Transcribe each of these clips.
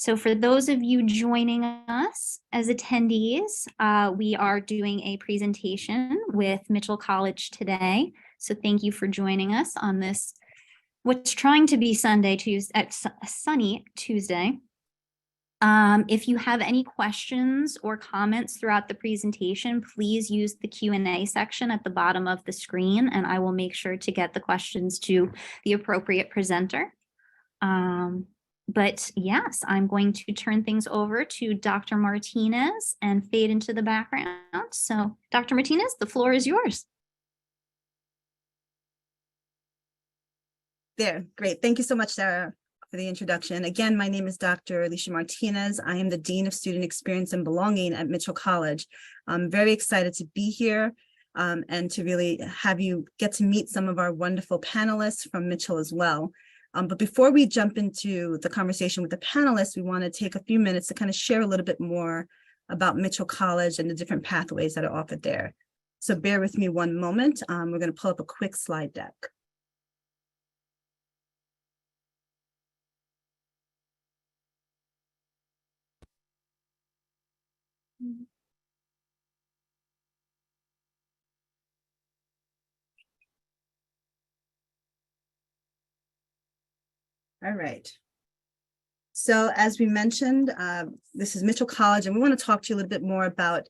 So for those of you joining us as attendees, we are doing a presentation with Mitchell College today. So thank you for joining us on this, what's trying to be sunny Tuesday. If you have any questions or comments throughout the presentation, please use the Q&A section at the bottom of the screen, and I will make sure to get the questions to the appropriate presenter. But yes, I'm going to turn things over to Dr. Martinez and fade into the background. So Dr. Martinez, the floor is yours. There, great. Thank you so much, Sarah, for the introduction. Again, my name is Dr. Alicia Martinez. I am the Dean of Student Experience and Belonging at Mitchell College. I'm very excited to be here and to really have you get to meet some of our wonderful panelists from Mitchell as well. But before we jump into the conversation with the panelists, we want to take a few minutes to kind of share a little bit more about Mitchell College and the different pathways that are offered there. So bear with me one moment. We're going to pull up a quick slide deck. All right. So as we mentioned, this is Mitchell College, and we want to talk to you a little bit more about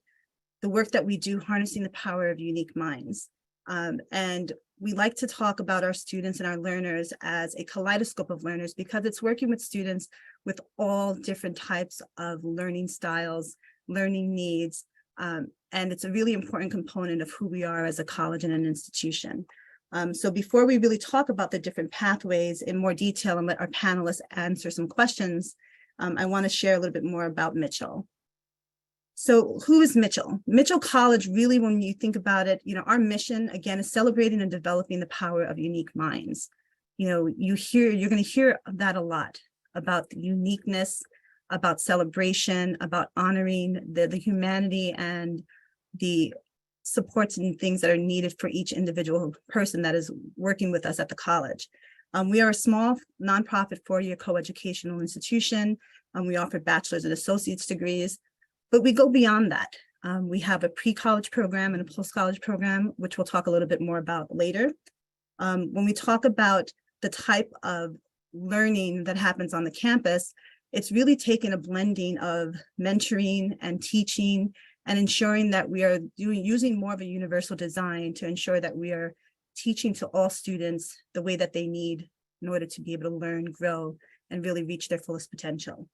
the work that we do harnessing the power of unique minds. And we like to talk about our students and our learners as a kaleidoscope of learners because it's working with students with all different types of learning styles, learning needs, and it's a really important component of who we are as a college and an institution. So before we really talk about the different pathways in more detail and let our panelists answer some questions, I want to share a little bit more about Mitchell. So who is Mitchell? Mitchell College, really, when you think about it, our mission, again, is celebrating and developing the power of unique minds. You're going to hear that a lot about the uniqueness, about celebration, about honoring the humanity and the supports and things that are needed for each individual person that is working with us at the college. We are a small nonprofit four-year coeducational institution. We offer bachelor's and associate's degrees, but we go beyond that. We have a pre-college program and a post-college program, which we'll talk a little bit more about later. When we talk about the type of learning that happens on the campus, it's really taken a blending of mentoring and teaching and ensuring that we are using more of a universal design to ensure that we are teaching to all students the way that they need in order to be able to learn, grow, and really reach their fullest potential.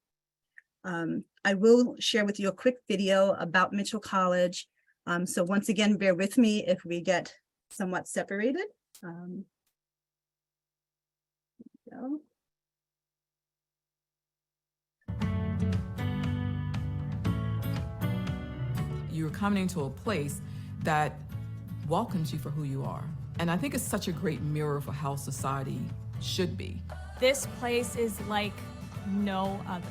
I will share with you a quick video about Mitchell College. So once again, bear with me if we get somewhat separated. There we go. You're coming into a place that welcomes you for who you are. And I think it's such a great mirror for how society should be. This place is like no other.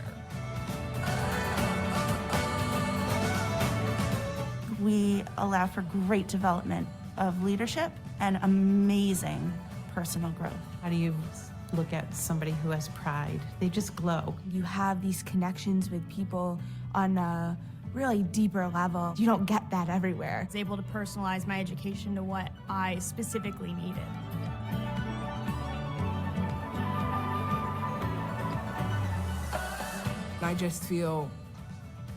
We allow for great development of leadership and amazing personal growth. How do you look at somebody who has pride? They just glow. You have these connections with people on a really deeper level. You don't get that everywhere. I was able to personalize my education to what I specifically needed. I just feel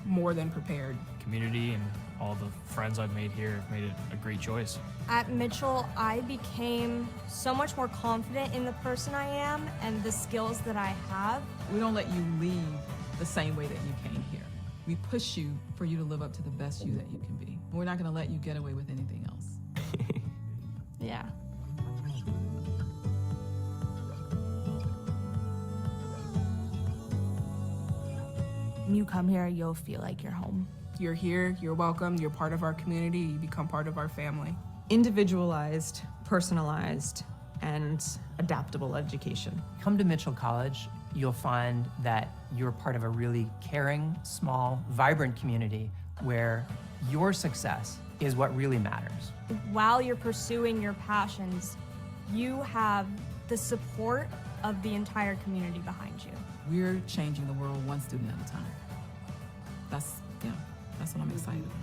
more than prepared. Community and all the friends I've made here have made it a great choice. At Mitchell, I became so much more confident in the person I am and the skills that I have. We don't let you leave the same way that you came here. We push you for you to live up to the best you that you can be. We're not going to let you get away with anything else. Yeah. When you come here, you'll feel like you're home. You're here, you're welcome, you're part of our community, you become part of our family. Individualized, personalized, and adaptable education. Come to Mitchell College, you'll find that you're part of a really caring, small, vibrant community where your success is what really matters. While you're pursuing your passions, you have the support of the entire community behind you. We're changing the world one student at a time. That's what I'm excited about.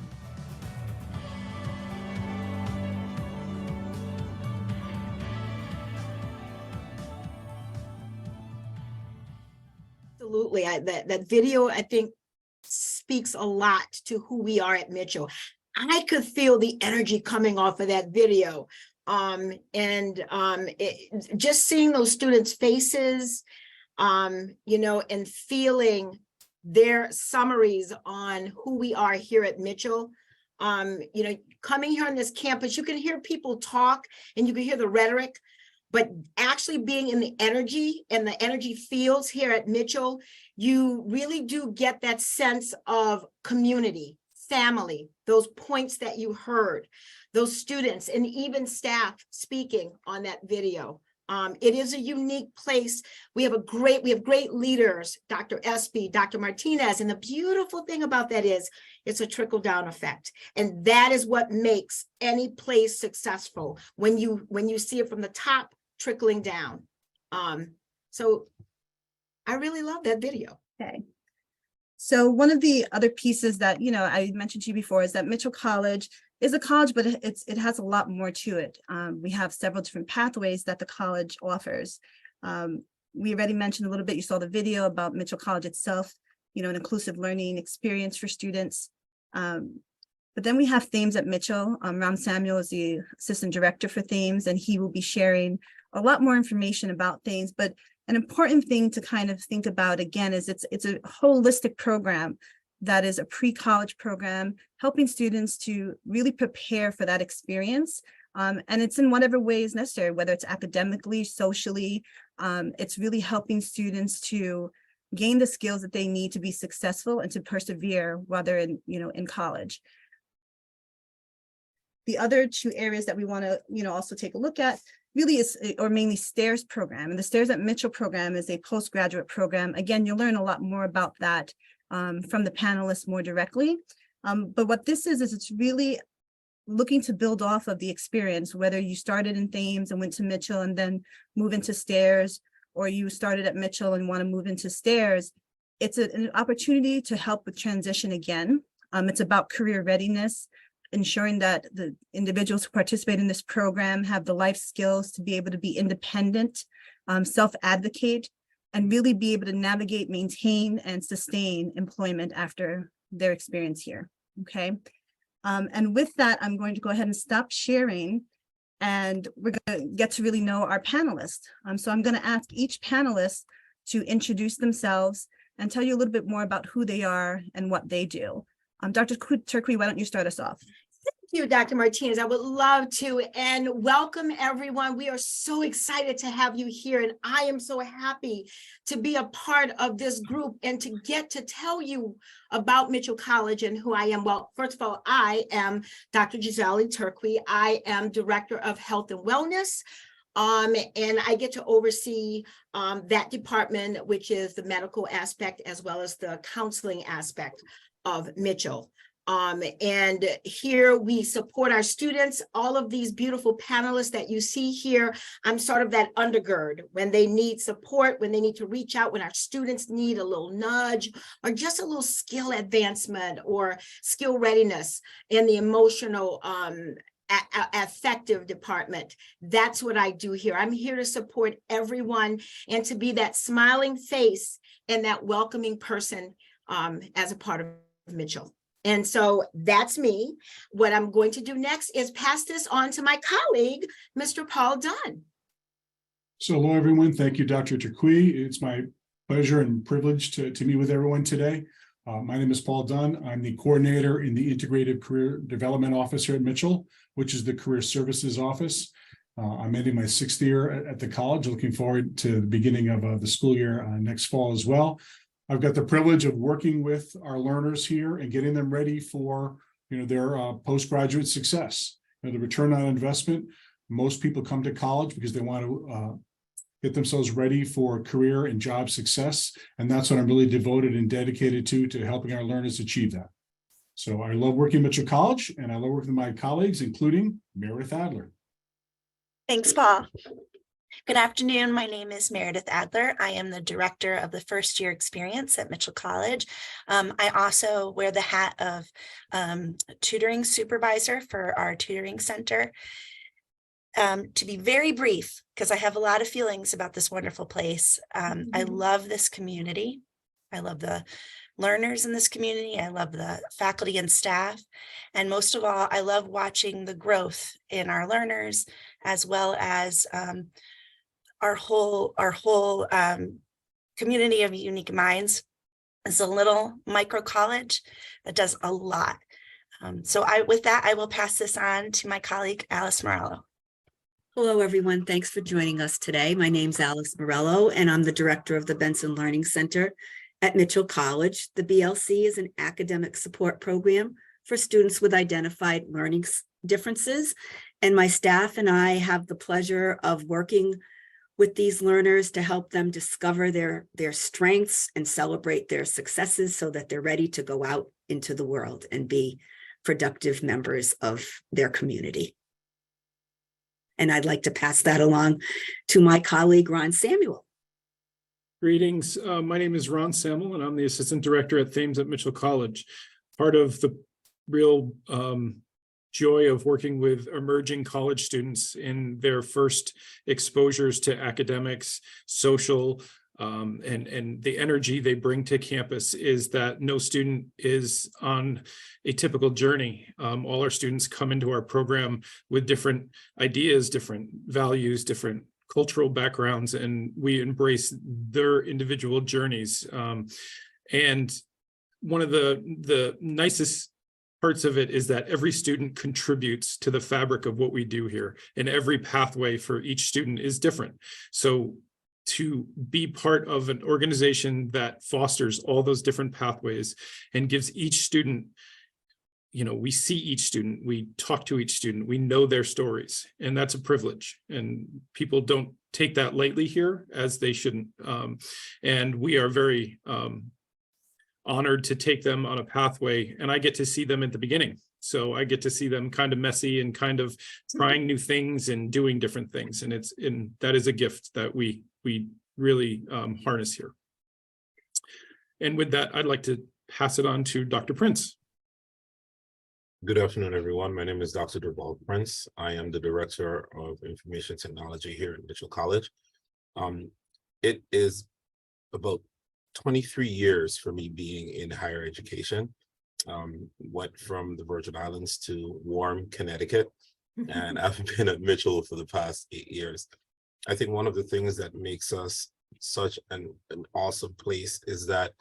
Absolutely. That video, I think, speaks a lot to who we are at Mitchell. I could feel the energy coming off of that video. Just seeing those students' faces, and feeling their summaries on who we are here at Mitchell. Coming here on this campus, you can hear people talk and you can hear the rhetoric, but actually being in the energy and the energy fields here at Mitchell, you really do get that sense of community, family, those points that you heard, those students and even staff speaking on that video. It is a unique place. We have great leaders, Dr. Espy, Dr. Martinez, and the beautiful thing about that is it's a trickle-down effect. And that is what makes any place successful when you see it from the top trickling down. So I really love that video. Okay. So one of the other pieces that, I mentioned to you before is that Mitchell College is a college, but it has a lot more to it. We have several different pathways that the college offers. We already mentioned a little bit, you saw the video about Mitchell College itself, an inclusive learning experience for students. But then we have Thames at Mitchell. Ram Samuel is the assistant director for Thames, and he will be sharing a lot more information about Thames. But an important thing to kind of think about again is it's a holistic program that is a pre-college program, helping students to really prepare for that experience. And it's in whatever way is necessary, whether it's academically, socially, it's really helping students to gain the skills that they need to be successful and to persevere while they're in college. The other two areas that we want to, also take a look at really is, or mainly STAIRS program. And the STAIRS at Mitchell program is a postgraduate program. Again, you'll learn a lot more about that from the panelists more directly. But what this is it's really looking to build off of the experience, whether you started in Thames and went to Mitchell and then move into STAIRS, or you started at Mitchell and want to move into STAIRS. It's an opportunity to help with transition again. It's about career readiness, ensuring that the individuals who participate in this program have the life skills to be able to be independent, self-advocate, and really be able to navigate, maintain, and sustain employment after their experience here, okay? And with that, I'm going to go ahead and stop sharing, and we're going to get to really know our panelists. So I'm going to ask each panelist to introduce themselves and tell you a little bit more about who they are and what they do. Dr. Turkey, why don't you start us off? Thank you, Dr. Martinez. I would love to, and welcome everyone. We are so excited to have you here, and I am so happy to be a part of this group and to get to tell you about Mitchell College and who I am. Well, first of all, I am Dr. Giselle Turkey. I am Director of Health and Wellness. And I get to oversee that department, which is the medical aspect as well as the counseling aspect of Mitchell. And here we support our students, all of these beautiful panelists that you see here. I'm sort of that undergird when they need support, when they need to reach out, when our students need a little nudge or just a little skill advancement or skill readiness in the emotional affective department. That's what I do here. I'm here to support everyone and to be that smiling face and that welcoming person as a part of Mitchell. And so that's me. What I'm going to do next is pass this on to my colleague, Mr. Paul Dunn. So hello, everyone. Thank you, Dr. Turkey. It's my pleasure and privilege to meet with everyone today. My name is Paul Dunn. I'm the coordinator in the Integrated Career Development Office here at Mitchell, which is the Career Services Office. I'm ending my 6th year at the college, looking forward to the beginning of the school year next fall as well. I've got the privilege of working with our learners here and getting them ready for their postgraduate success. The return on investment. Most people come to college because they want to get themselves ready for career and job success, and that's what I'm really devoted and dedicated to helping our learners achieve that. So I love working at Mitchell College, and I love working with my colleagues, including Meredith Adler. Thanks, Paul. Good afternoon. My name is Meredith Adler. I am the director of the first year experience at Mitchell College. I also wear the hat of tutoring supervisor for our tutoring center. To be very brief, because I have a lot of feelings about this wonderful place. I love this community. I love the learners in this community. I love the faculty and staff. And most of all, I love watching the growth in our learners, as well as our whole community of unique minds. Is a little micro college that does a lot. With that, I will pass this on to my colleague, Alice Morello. Hello, everyone. Thanks for joining us today. My name's Alice Morello, and I'm the director of the Benson Learning Center at Mitchell College. The BLC is an academic support program for students with identified learning differences, and my staff and I have the pleasure of working with these learners to help them discover their strengths and celebrate their successes so that they're ready to go out into the world and be productive members of their community. And I'd like to pass that along to my colleague, Ron Samuel. Greetings. My name is Ron Samuel, and I'm the assistant director at Thames at Mitchell College. Part of the real joy of working with emerging college students in their first exposures to academics, social, and the energy they bring to campus is that no student is on a typical journey. All our students come into our program with different ideas, different values, different cultural backgrounds, and we embrace their individual journeys. And one of the nicest parts of it is that every student contributes to the fabric of what we do here, and every pathway for each student is different. So to be part of an organization that fosters all those different pathways and gives each student, we see each student, we talk to each student, we know their stories, and that's a privilege. And people don't take that lightly here, as they shouldn't. And we are very honored to take them on a pathway, and I get to see them at the beginning. So I get to see them kind of messy and kind of trying new things and doing different things. And that is a gift that we really harness here. And with that, I'd like to pass it on to Dr. Prince. Good afternoon, everyone. My name is Dr. Durval Prince. I am the Director of Information Technology here at Mitchell College. It is about 23 years for me being in higher education. Went from the Virgin Islands to warm Connecticut, and I've been at Mitchell for the past 8 years. I think one of the things that makes us such an awesome place is that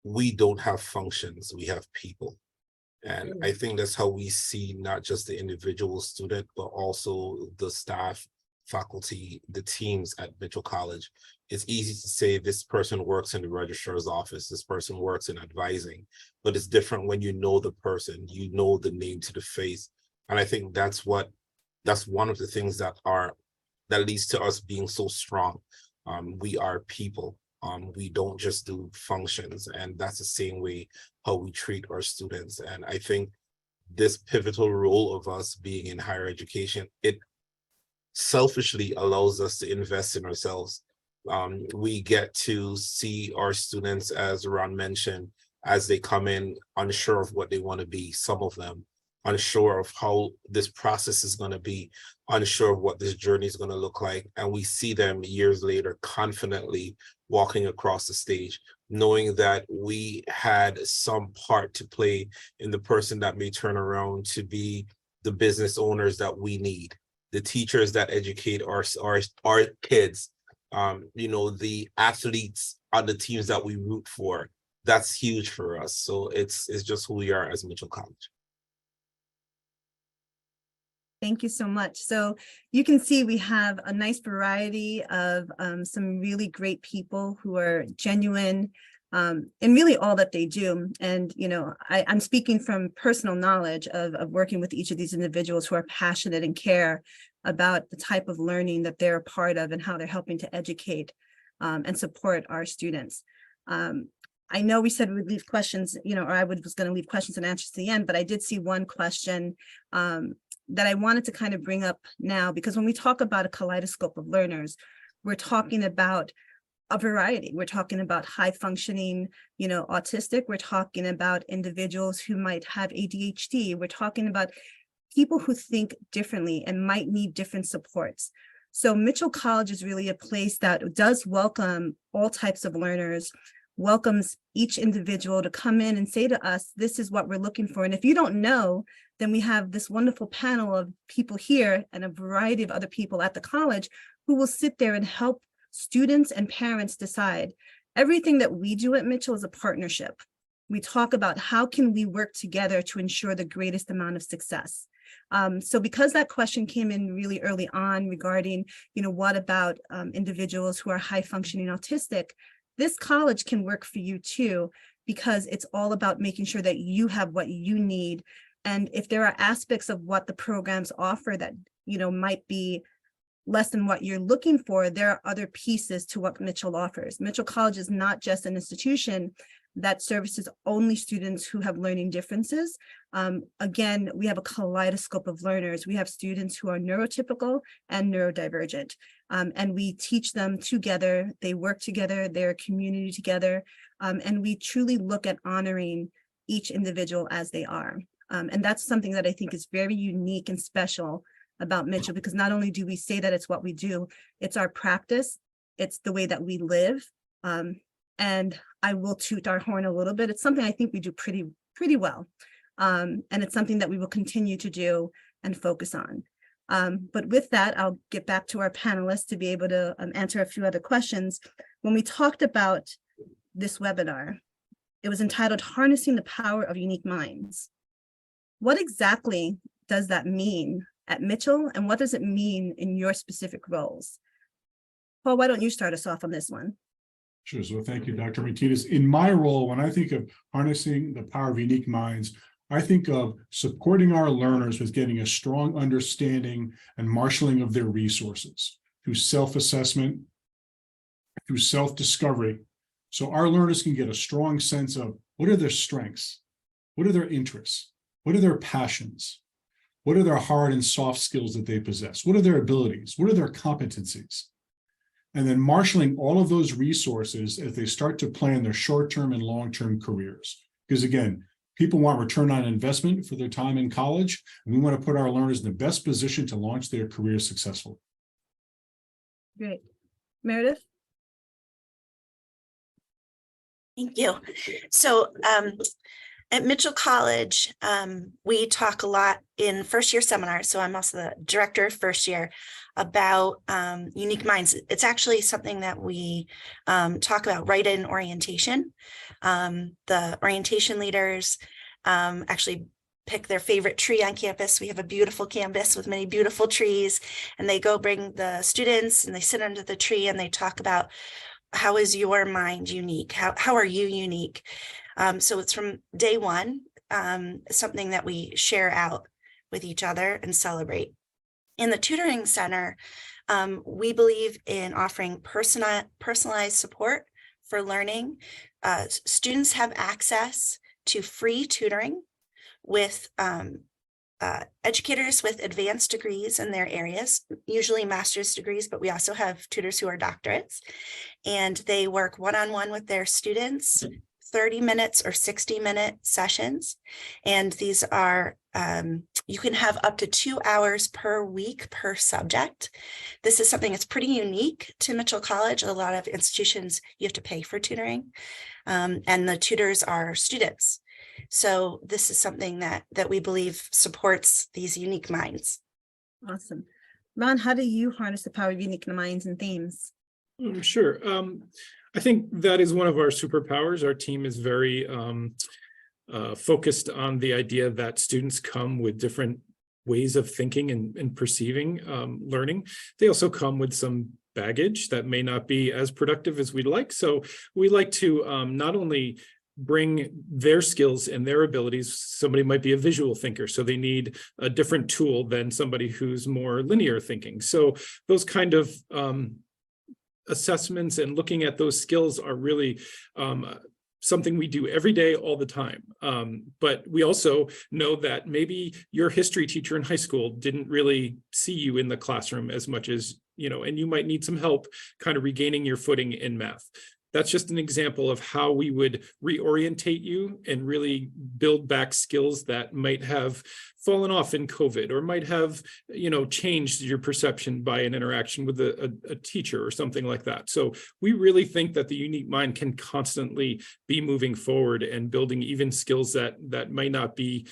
we don't have functions, we have people. And I think that's how we see not just the individual student, but also the staff, faculty, the teams at Mitchell College. It's easy to say this person works in the registrar's office, this person works in advising, but it's different when you know the person, you know the name to the face. And I think that's one of the things that leads to us being so strong. We are people. We don't just do functions, and that's the same way how we treat our students. And I think this pivotal role of us being in higher education, it selfishly allows us to invest in ourselves. We get to see our students, as Ron mentioned, as they come in unsure of what they want to be, some of them unsure of how this process is going to be, unsure of what this journey is going to look like. And we see them years later confidently walking across the stage, knowing that we had some part to play in the person that may turn around to be the business owners that we need, the teachers that educate our kids, the athletes on the teams that we root for. That's huge for us. So it's just who we are as Mitchell College. Thank you so much. So you can see we have a nice variety of some really great people who are genuine in really all that they do. And, I'm speaking from personal knowledge of working with each of these individuals who are passionate and care about the type of learning that they're a part of and how they're helping to educate and support our students. I know we said we'd leave questions, or I was going to leave questions and answers to the end, but I did see one question that I wanted to kind of bring up now, because when we talk about a kaleidoscope of learners, we're talking about a variety. We're talking about high functioning, autistic. We're talking about individuals who might have ADHD. We're talking about people who think differently and might need different supports. So Mitchell College is really a place that does welcome all types of learners, welcomes each individual to come in and say to us, this is what we're looking for. And if you don't know, then we have this wonderful panel of people here and a variety of other people at the college who will sit there and help students and parents decide. Everything that we do at Mitchell is a partnership. We talk about how can we work together to ensure the greatest amount of success. So because that question came in really early on regarding, what about individuals who are high functioning autistic, this college can work for you too, because it's all about making sure that you have what you need. And if there are aspects of what the programs offer that, might be less than what you're looking for, there are other pieces to what Mitchell offers. Mitchell College is not just an institution that services only students who have learning differences. Again, we have a kaleidoscope of learners. We have students who are neurotypical and neurodivergent, and we teach them together. They work together, they're a community together, and we truly look at honoring each individual as they are. And that's something that I think is very unique and special about Mitchell, because not only do we say that it's what we do, it's our practice, it's the way that we live. And I will toot our horn a little bit. It's something I think we do pretty well. And it's something that we will continue to do and focus on. But with that, I'll get back to our panelists to be able to answer a few other questions. When we talked about this webinar, it was entitled Harnessing the Power of Unique Minds. What exactly does that mean at Mitchell, and what does it mean in your specific roles? Paul, why don't you start us off on this one? Sure. So thank you, Dr. Martinez. In my role, when I think of harnessing the power of unique minds, I think of supporting our learners with getting a strong understanding and marshaling of their resources through self-assessment, through self-discovery. So our learners can get a strong sense of what are their strengths, what are their interests, what are their passions, what are their hard and soft skills that they possess, what are their abilities, what are their competencies. And then marshaling all of those resources as they start to plan their short-term and long-term careers. Because again, people want return on investment for their time in college, and we want to put our learners in the best position to launch their careers successfully. Great. Meredith? Thank you. So at Mitchell College, we talk a lot in first year seminars. So I'm also the director of first year about unique minds. It's actually something that we talk about right in orientation. The orientation leaders actually pick their favorite tree on campus. We have a beautiful campus with many beautiful trees, and they go bring the students and they sit under the tree and they talk about how is your mind unique? How are you unique? So it's from day one, something that we share out with each other and celebrate. In the tutoring center, we believe in offering personalized support for learning. Students have access to free tutoring with educators with advanced degrees in their areas, usually master's degrees, but we also have tutors who are doctorates, and they work one-on-one with their students, 30 minutes or 60-minute sessions. And these are, you can have up to 2 hours per week per subject. This is something that's pretty unique to Mitchell College. A lot of institutions, you have to pay for tutoring, and the tutors are students. So this is something that we believe supports these unique minds. Awesome. Ron, how do you harness the power of unique minds and themes? Sure. I think that is one of our superpowers. Our team is very focused on the idea that students come with different ways of thinking and perceiving learning. They also come with some baggage that may not be as productive as we'd like. So we like to not only bring their skills and their abilities. Somebody might be a visual thinker, so they need a different tool than somebody who's more linear thinking. So those kind of assessments and looking at those skills are really something we do every day, all the time. But we also know that maybe your history teacher in high school didn't really see you in the classroom as much as, and you might need some help kind of regaining your footing in math. That's just an example of how we would reorientate you and really build back skills that might have fallen off in COVID, or might have, changed your perception by an interaction with a teacher or something like that. So we really think that the unique mind can constantly be moving forward and building even skills that might not be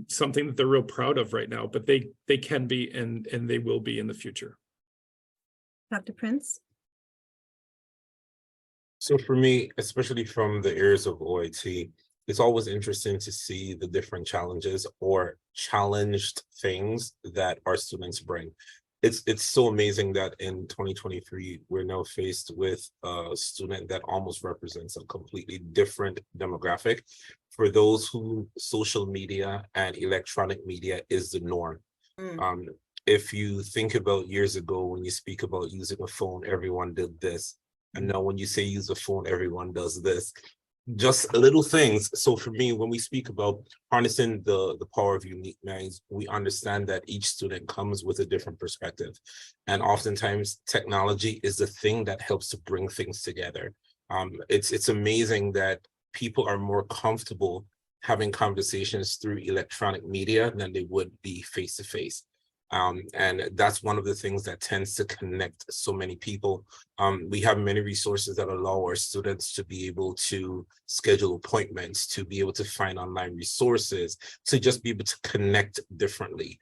something that they're real proud of right now, but they can be and they will be in the future. Dr. Prince? So for me, especially from the areas of OIT, it's always interesting to see the different challenges or challenged things that our students bring. It's so amazing that in 2023, we're now faced with a student that almost represents a completely different demographic. For those who social media and electronic media is the norm. If you think about years ago, when you speak about using a phone, everyone did this. And now when you say use a phone, everyone does this. Just little things. So for me, when we speak about harnessing the power of unique minds, we understand that each student comes with a different perspective. And oftentimes technology is the thing that helps to bring things together. It's amazing that people are more comfortable having conversations through electronic media than they would be face-to-face. And that's one of the things that tends to connect so many people. We have many resources that allow our students to be able to schedule appointments, to be able to find online resources, to just be able to connect differently,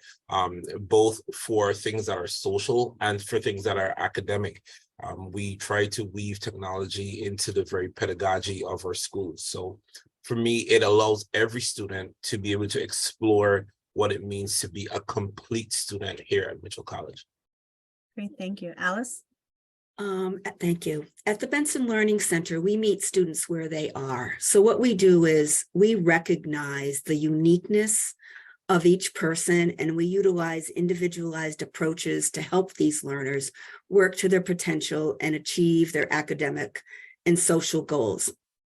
both for things that are social and for things that are academic. We try to weave technology into the very pedagogy of our schools. So for me, it allows every student to be able to explore what it means to be a complete student here at Mitchell College. Great, thank you. Alice? Thank you. At the Benson Learning Center, we meet students where they are. So what we do is we recognize the uniqueness of each person, and we utilize individualized approaches to help these learners work to their potential and achieve their academic and social goals.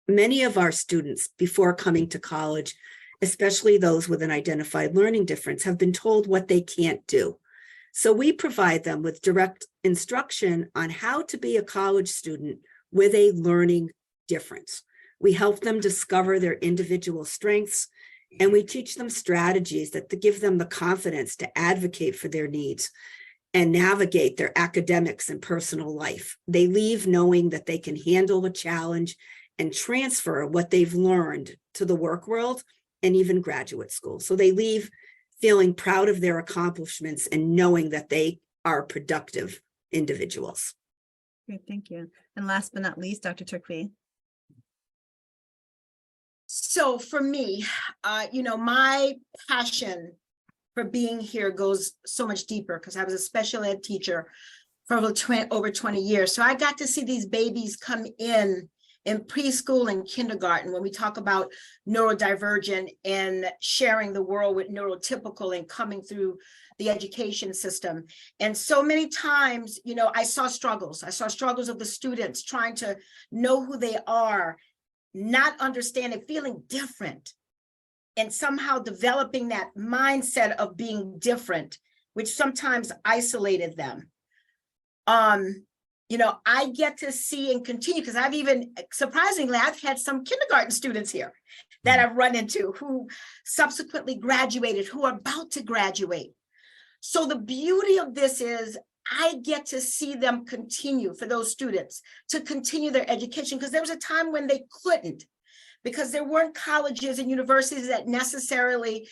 Many of our students, before coming to college, especially those with an identified learning difference, have been told what they can't do. So we provide them with direct instruction on how to be a college student with a learning difference. We help them discover their individual strengths, and we teach them strategies that give them the confidence to advocate for their needs and navigate their academics and personal life. They leave knowing that they can handle a challenge and transfer what they've learned to the work world and even graduate school. So they leave feeling proud of their accomplishments and knowing that they are productive individuals. Great, thank you. And last but not least, Dr. Turkey. So for me, my passion for being here goes so much deeper because I was a special ed teacher for over 20 years. So I got to see these babies come in preschool and kindergarten when we talk about neurodivergent and sharing the world with neurotypical and coming through the education system. And so many times, I saw struggles. I saw struggles of the students trying to know who they are, not understanding, feeling different, and somehow developing that mindset of being different, which sometimes isolated them. I get to see and continue because surprisingly, I've had some kindergarten students here that I've run into who subsequently graduated, who are about to graduate. So the beauty of this is I get to see them continue, for those students to continue their education, because there was a time when they couldn't, because there weren't colleges and universities that necessarily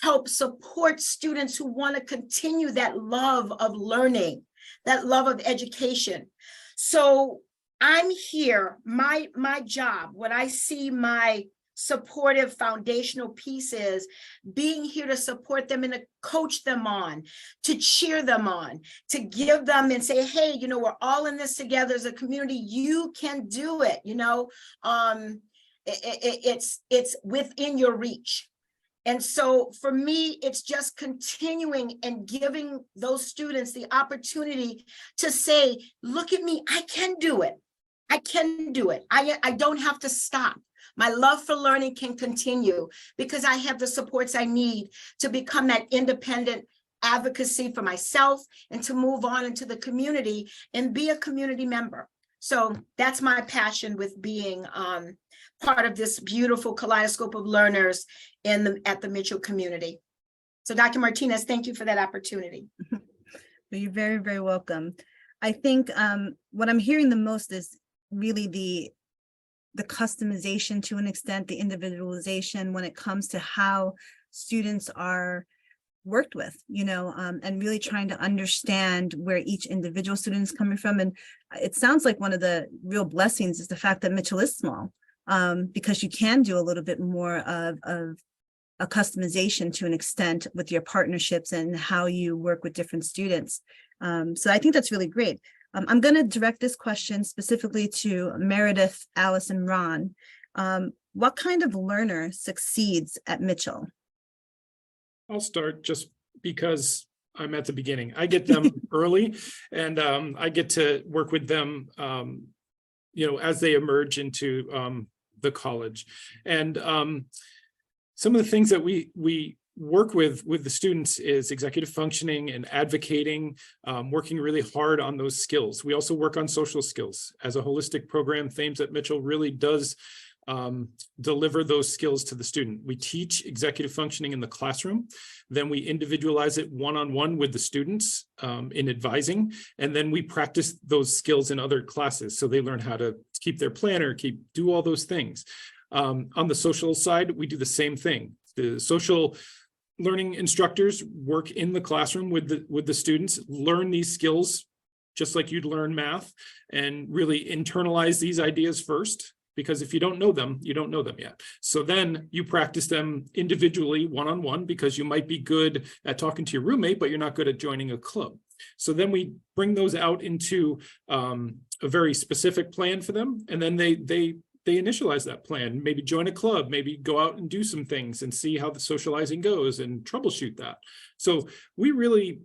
help support students who want to continue that love of learning, that love of education. So I'm here, my job, when I see my supportive foundational piece is being here to support them and to coach them on, to cheer them on, to give them and say, hey, we're all in this together as a community. You can do it. It's within your reach. And so for me, it's just continuing and giving those students the opportunity to say, look at me, I can do it. I can do it. I don't have to stop. My love for learning can continue because I have the supports I need to become that independent advocacy for myself and to move on into the community and be a community member. So that's my passion with being part of this beautiful kaleidoscope of learners at the Mitchell community. So Dr. Martinez, thank you for that opportunity. You're very, very welcome. I think what I'm hearing the most is really the customization to an extent, the individualization when it comes to how students are worked with, and really trying to understand where each individual student is coming from. And it sounds like one of the real blessings is the fact that Mitchell is small, because you can do a little bit more of a customization to an extent with your partnerships and how you work with different students. So I think that's really great. I'm going to direct this question specifically to Meredith, Alice, and Ron. What kind of learner succeeds at Mitchell? I'll start just because I'm at the beginning. I get them early, and I get to work with them, as they emerge into the college. And some of the things that we work with the students is executive functioning and advocating, working really hard on those skills. We also work on social skills. As a holistic program, Thames at Mitchell really does deliver those skills to the student. We teach executive functioning in the classroom, then we individualize it one-on-one with the students in advising, and then we practice those skills in other classes. So they learn how to keep their planner, do all those things. On the social side, we do the same thing. The social learning instructors work in the classroom with the students, learn these skills just like you'd learn math, and really internalize these ideas first. Because if you don't know them, you don't know them yet. So then you practice them individually, one-on-one, because you might be good at talking to your roommate, but you're not good at joining a club. So then we bring those out into a very specific plan for them. And then they initialize that plan, maybe join a club, maybe go out and do some things and see how the socializing goes and troubleshoot that. So we really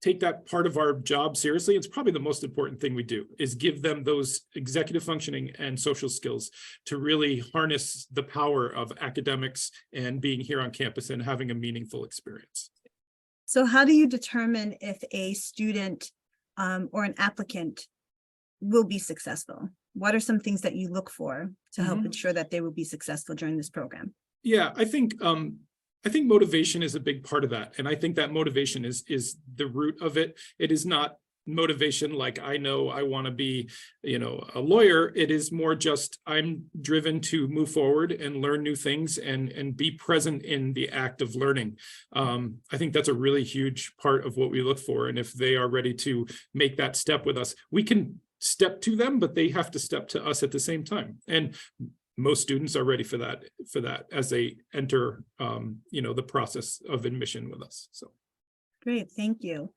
take that part of our job seriously. It's probably the most important thing we do, is give them those executive functioning and social skills to really harness the power of academics and being here on campus and having a meaningful experience. So how do you determine if a student or an applicant will be successful? What are some things that you look for to help ensure that they will be successful during this program? Yeah, I think motivation is a big part of that. And I think that motivation is the root of it. It is not motivation like, I know I want to be, a lawyer. It is more just, I'm driven to move forward and learn new things and be present in the act of learning. I think that's a really huge part of what we look for. And if they are ready to make that step with us, we can step to them, but they have to step to us at the same time. And most students are ready for that as they enter, the process of admission with us. So great, thank you.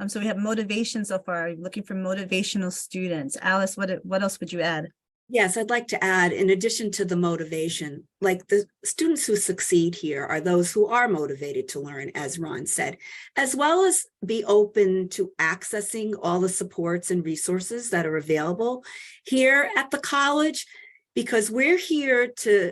So we have motivation so far. Looking for motivational students. Alice, what else would you add? Yes, I'd like to add, in addition to the motivation, like the students who succeed here are those who are motivated to learn, as Ron said, as well as be open to accessing all the supports and resources that are available here at the college. Because we're here to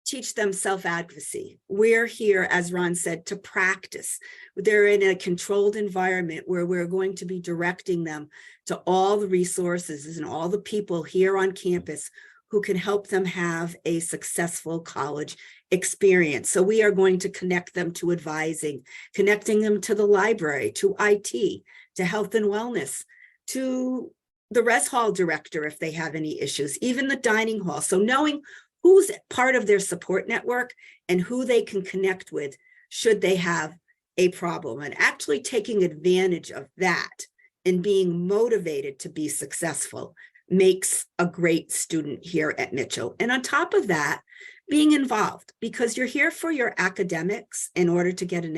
teach them self-advocacy. We're here, as Ron said, to practice. They're in a controlled environment where we're going to be directing them to all the resources and all the people here on campus who can help them have a successful college experience. So we are going to connect them to advising, connecting them to the library, to IT, to health and wellness, to the res hall director if they have any issues, even the dining hall. So knowing who's part of their support network and who they can connect with should they have a problem, and actually taking advantage of that and being motivated to be successful makes a great student here at Mitchell. And on top of that, being involved, because you're here for your academics in order to get an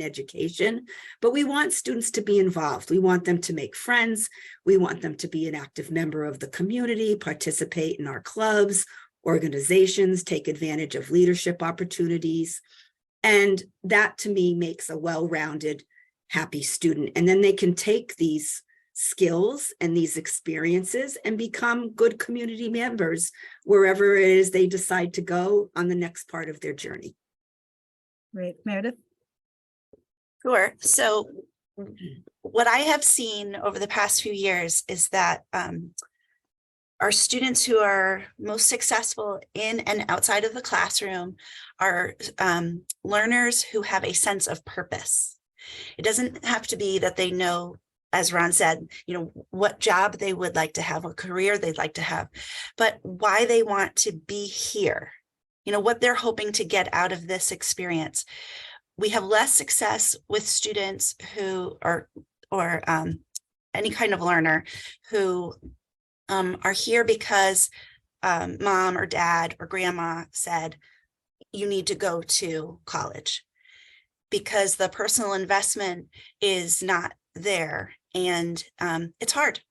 education, but we want students to be involved. We want them to make friends. We want them to be an active member of the community, participate in our clubs, organizations, take advantage of leadership opportunities. And that to me makes a well-rounded, happy student. And then they can take these skills and these experiences and become good community members wherever it is they decide to go on the next part of their journey. Great. Meredith? Sure. So what I have seen over the past few years is that our students who are most successful in and outside of the classroom are learners who have a sense of purpose. It doesn't have to be that they know, as Ron said, what job they would like to have, what career they'd like to have, but why they want to be here, what they're hoping to get out of this experience. We have less success with students who are, or any kind of learner who are here because mom or dad or grandma said, you need to go to college, because the personal investment is not there. And it's hard.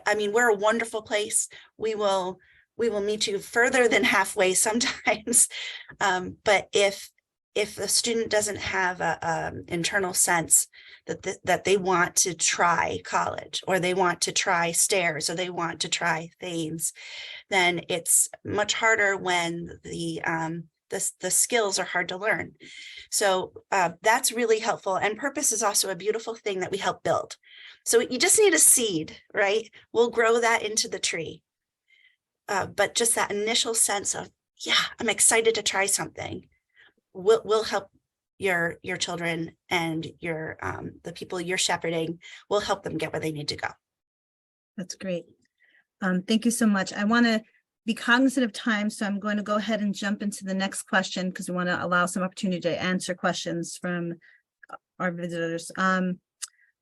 I mean, we're a wonderful place. We will meet you further than halfway sometimes. But if the student doesn't have an internal sense that they want to try college, or they want to try stairs, or they want to try Thames, then it's much harder when the skills are hard to learn. So that's really helpful. And purpose is also a beautiful thing that we help build. So you just need a seed, right? We'll grow that into the tree. But just that initial sense of, yeah, I'm excited to try something, will help your children, and your the people you're shepherding will help them get where they need to go. That's great. Thank you so much. I want to be cognizant of time, so I'm going to go ahead and jump into the next question, because we want to allow some opportunity to answer questions from our visitors.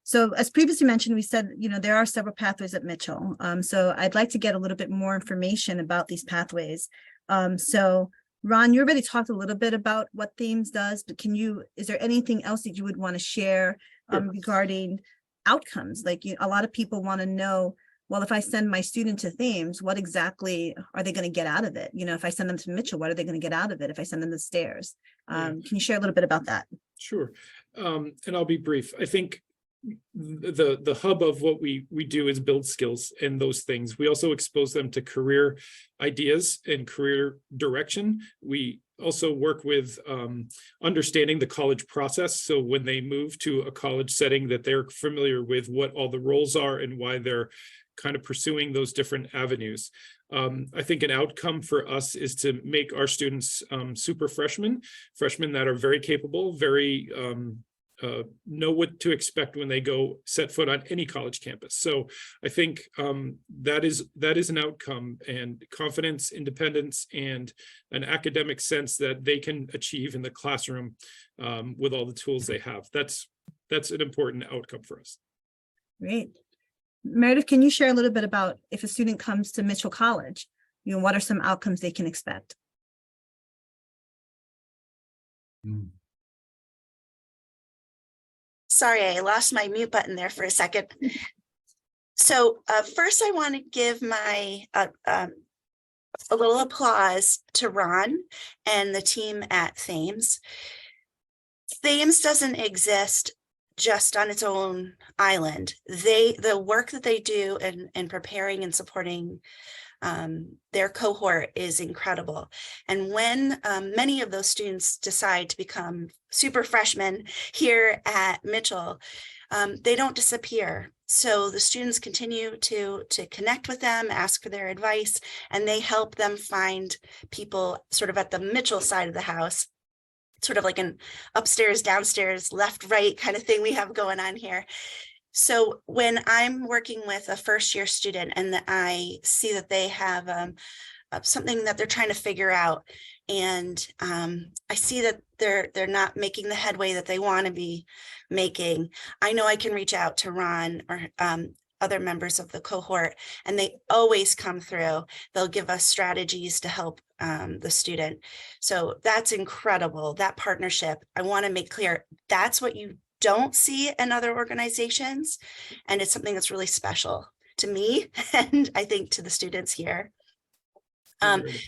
So as previously mentioned, we said, there are several pathways at Mitchell. So I'd like to get a little bit more information about these pathways. So Ron, you already talked a little bit about what Thames does, but is there anything else that you would want to share regarding outcomes? Like, a lot of people want to know, well, if I send my student to Thames, what exactly are they going to get out of it? If I send them to Mitchell, what are they going to get out of it? If I send them to Stairs, can you share a little bit about that? Sure. And I'll be brief. I think the hub of what we do is build skills and those things. We also expose them to career ideas and career direction. We also work with understanding the college process. So when they move to a college setting, that they're familiar with what all the roles are and why they're kind of pursuing those different avenues. I think an outcome for us is to make our students super freshmen that are very capable, very know what to expect when they go set foot on any college campus. So I think that is an outcome, and confidence, independence, and an academic sense that they can achieve in the classroom with all the tools they have. That's an important outcome for us. Great. Meredith, can you share a little bit about, if a student comes to Mitchell College, what are some outcomes they can expect? Sorry, I lost my mute button there for a second. So first, I want to give my a little applause to Ron and the team at Thames. Thames doesn't exist just on its own island. The work that they do in preparing and supporting their cohort is incredible. And when many of those students decide to become super freshmen here at Mitchell, they don't disappear. So the students continue to connect with them, ask for their advice, and they help them find people sort of at the Mitchell side of the house, sort of like an upstairs, downstairs, left, right kind of thing we have going on here. So when I'm working with a first year student and that I see that they have something that they're trying to figure out, and I see that they're not making the headway that they want to be making, I know I can reach out to Ron or other members of the cohort, and they always come through. They'll give us strategies to help the student. So that's incredible, that partnership. I want to make clear that's what you don't see in other organizations, and it's something that's really special to me and I think to the students here.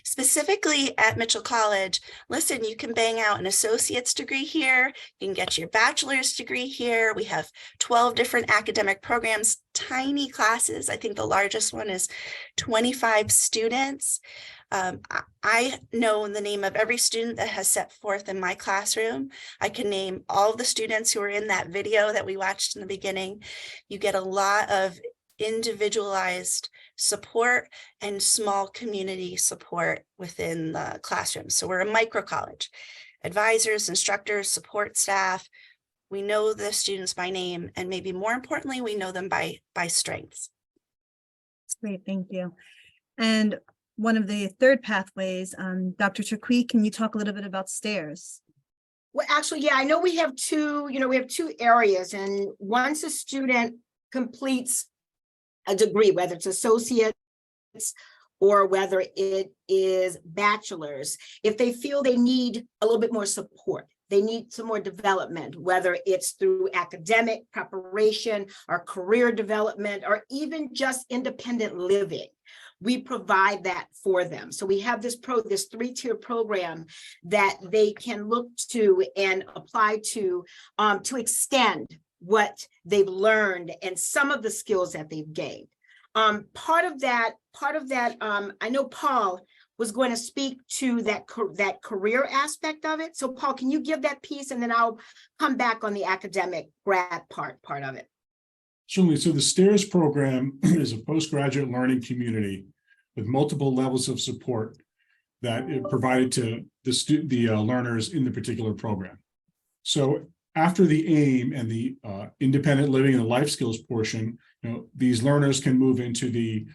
Specifically at Mitchell College, listen, you can bang out an associate's degree here. You can get your bachelor's degree here. We have 12 different academic programs, tiny classes. I think the largest one is 25 students. I know the name of every student that has set forth in my classroom. I can name all the students who are in that video that we watched in the beginning. You get a lot of individualized support and small community support within the classroom. So we're a micro college. Advisors, instructors, support staff. We know the students by name, and maybe more importantly, we know them by strengths. Great, thank you. And one of the third pathways, Dr. Turquie, can you talk a little bit about STAIRS? Well, actually, yeah, I know we have two areas, and once a student completes a degree, whether it's associates or whether it is bachelor's, if they feel they need a little bit more support, they need some more development, whether it's through academic preparation or career development, or even just independent living, we provide that for them. So we have this three-tier program that they can look to and apply to extend what they've learned and some of the skills that they've gained. Part of that, I know Paul was going to speak to that career aspect of it. So Paul, can you give that piece, and then I'll come back on the academic grad part of it. Certainly. So the STAIRS program is a postgraduate learning community with multiple levels of support that it provided to the learners in the particular program. So after the AIM and the independent living and the life skills portion, these learners can move into the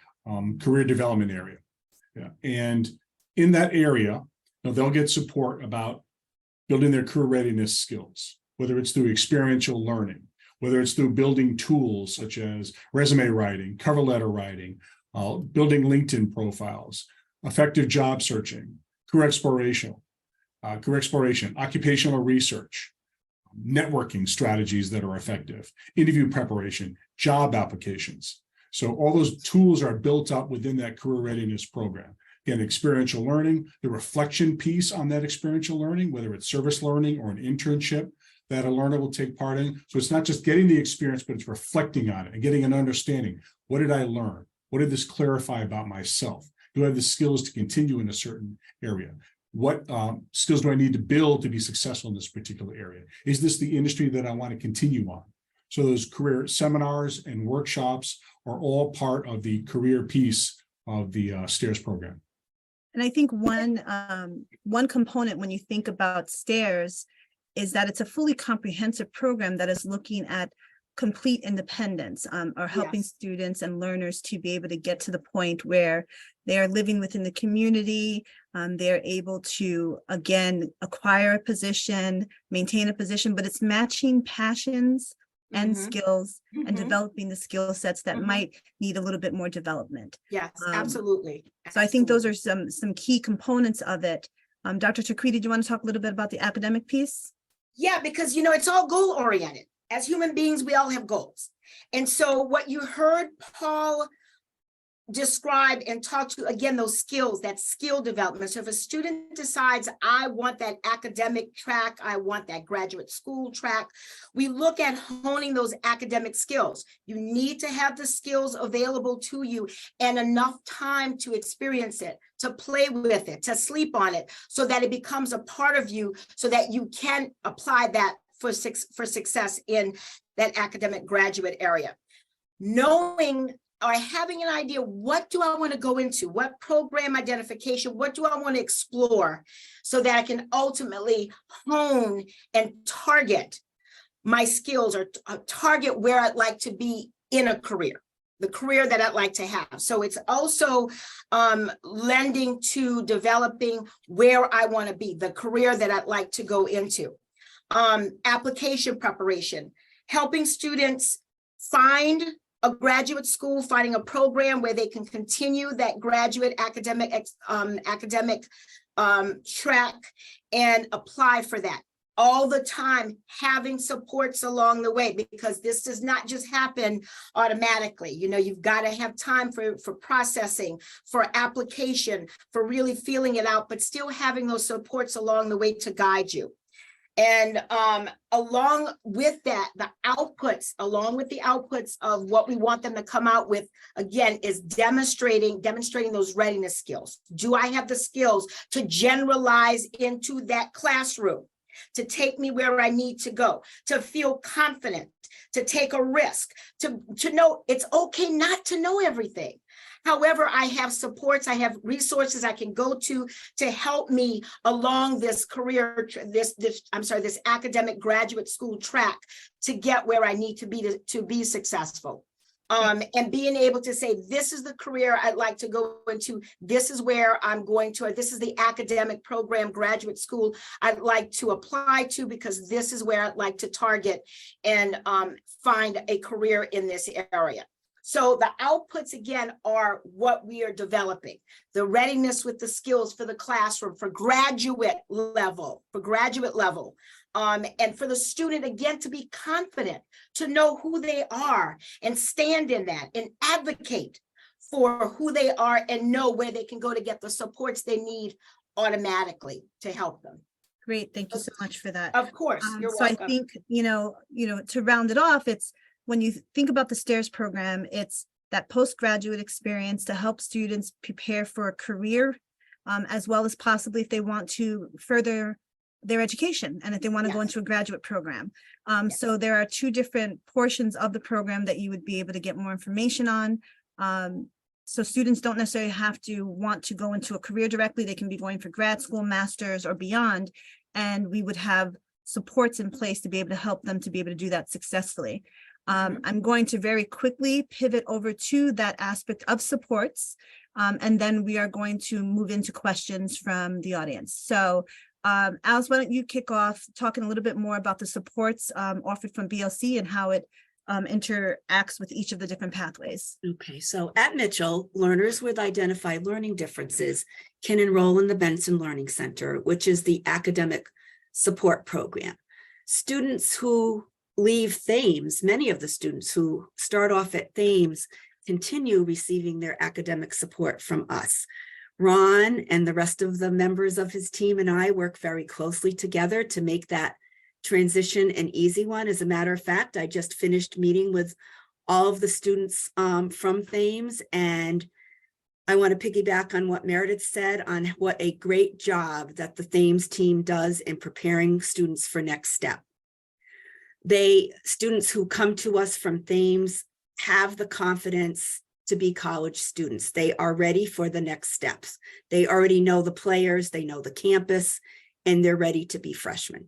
career development area. Yeah. And in that area, they'll get support about building their career readiness skills, whether it's through experiential learning, whether it's through building tools such as resume writing, cover letter writing, building LinkedIn profiles, effective job searching, career exploration, occupational research, networking strategies that are effective, interview preparation, job applications. So all those tools are built up within that career readiness program. Again, experiential learning, the reflection piece on that experiential learning, whether it's service learning or an internship that a learner will take part in. So it's not just getting the experience, but it's reflecting on it and getting an understanding. What did I learn? What did this clarify about myself? Do I have the skills to continue in a certain area? What skills do I need to build to be successful in this particular area? Is this the industry that I want to continue on? So those career seminars and workshops are all part of the career piece of the STAIRS program. And I think one component when you think about STAIRS is that it's a fully comprehensive program that is looking at complete independence, or helping students and learners to be able to get to the point where they are living within the community. They're able to, again, acquire a position, maintain a position, but it's matching passions and skills and developing the skill sets that might need a little bit more development. Yes, absolutely. So I think those are some key components of it. Dr. Turquie, did you want to talk a little bit about the academic piece? Yeah, because it's all goal oriented. As human beings, we all have goals. And so what you heard Paul describe and talk to, again, those skills, that skill development. So if a student decides, I want that academic track, I want that graduate school track, we look at honing those academic skills. You need to have the skills available to you and enough time to experience it, to play with it, to sleep on it, so that it becomes a part of you, so that you can apply that for success in that academic graduate area. Knowing or having an idea, what do I want to go into? What program identification? What do I want to explore, so that I can ultimately hone and target my skills, or target where I'd like to be in a career, the career that I'd like to have. So it's also lending to developing where I want to be, the career that I'd like to go into. Application preparation, helping students find a graduate school, finding a program where they can continue that graduate academic track and apply for that. all the time, having supports along the way, because this does not just happen automatically. You know, you've got to have time for processing, for application, for really feeling it out, but still having those supports along the way to guide you. And along with that, along with the outputs of what we want them to come out with, again, is demonstrating those readiness skills. Do I have the skills to generalize into that classroom, to take me where I need to go, to feel confident, to take a risk, to know it's okay not to know everything. However, I have supports, I have resources I can go to help me along this career, this academic graduate school track to get where I need to be successful. And being able to say, this is the career I'd like to go into, this is where I'm going to, or this is the academic program, graduate school I'd like to apply to, because this is where I'd like to target and find a career in this area. So the outputs, again, are what we are developing. The readiness with the skills for the classroom, for graduate level, and for the student, again, to be confident, to know who they are and stand in that and advocate for who they are and know where they can go to get the supports they need automatically to help them. Great, thank you so much for that. Of course, you're so welcome. I think, you know, to round it off, it's when you think about the STAIRS program, it's that postgraduate experience to help students prepare for a career, as well as possibly if they want to further their education and if they want to go into a graduate program. So there are two different portions of the program that you would be able to get more information on. So students don't necessarily have to want to go into a career directly. They can be going for grad school, master's, or beyond. And we would have supports in place to be able to help them to be able to do that successfully. I'm going to very quickly pivot over to that aspect of supports, and then we are going to move into questions from the audience. So Alice, why don't you kick off talking a little bit more about the supports offered from BLC and how it interacts with each of the different pathways. Okay, so at Mitchell, learners with identified learning differences can enroll in the Benson Learning Center, which is the academic support program. Students who leave Thames, many of the students who start off at Thames continue receiving their academic support from us. Ron and the rest of the members of his team and I work very closely together to make that transition an easy one. As a matter of fact, I just finished meeting with all of the students from Thames, and I want to piggyback on what Meredith said on what a great job that the Thames team does in preparing students for next step. Students who come to us from Thames have the confidence to be college students. They are ready for the next steps. They already know the players, they know the campus, and they're ready to be freshmen.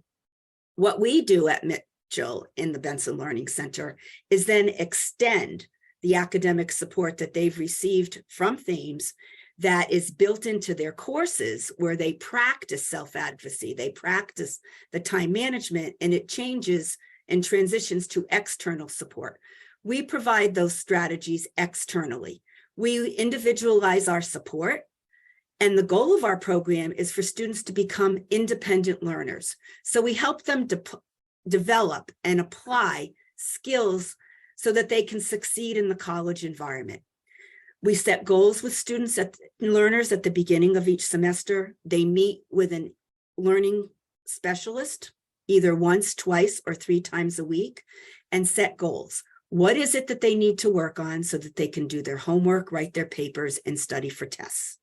What we do at Mitchell in the Benson Learning Center is then extend the academic support that they've received from Thames that is built into their courses, where they practice self-advocacy, they practice the time management, and it changes and transitions to external support. We provide those strategies externally. We individualize our support, and the goal of our program is for students to become independent learners. So we help them develop and apply skills so that they can succeed in the college environment. We set goals with students learners at the beginning of each semester. They meet with a learning specialist either once, twice, or 3 times a week and set goals. What is it that they need to work on so that they can do their homework, write their papers, and study for tests?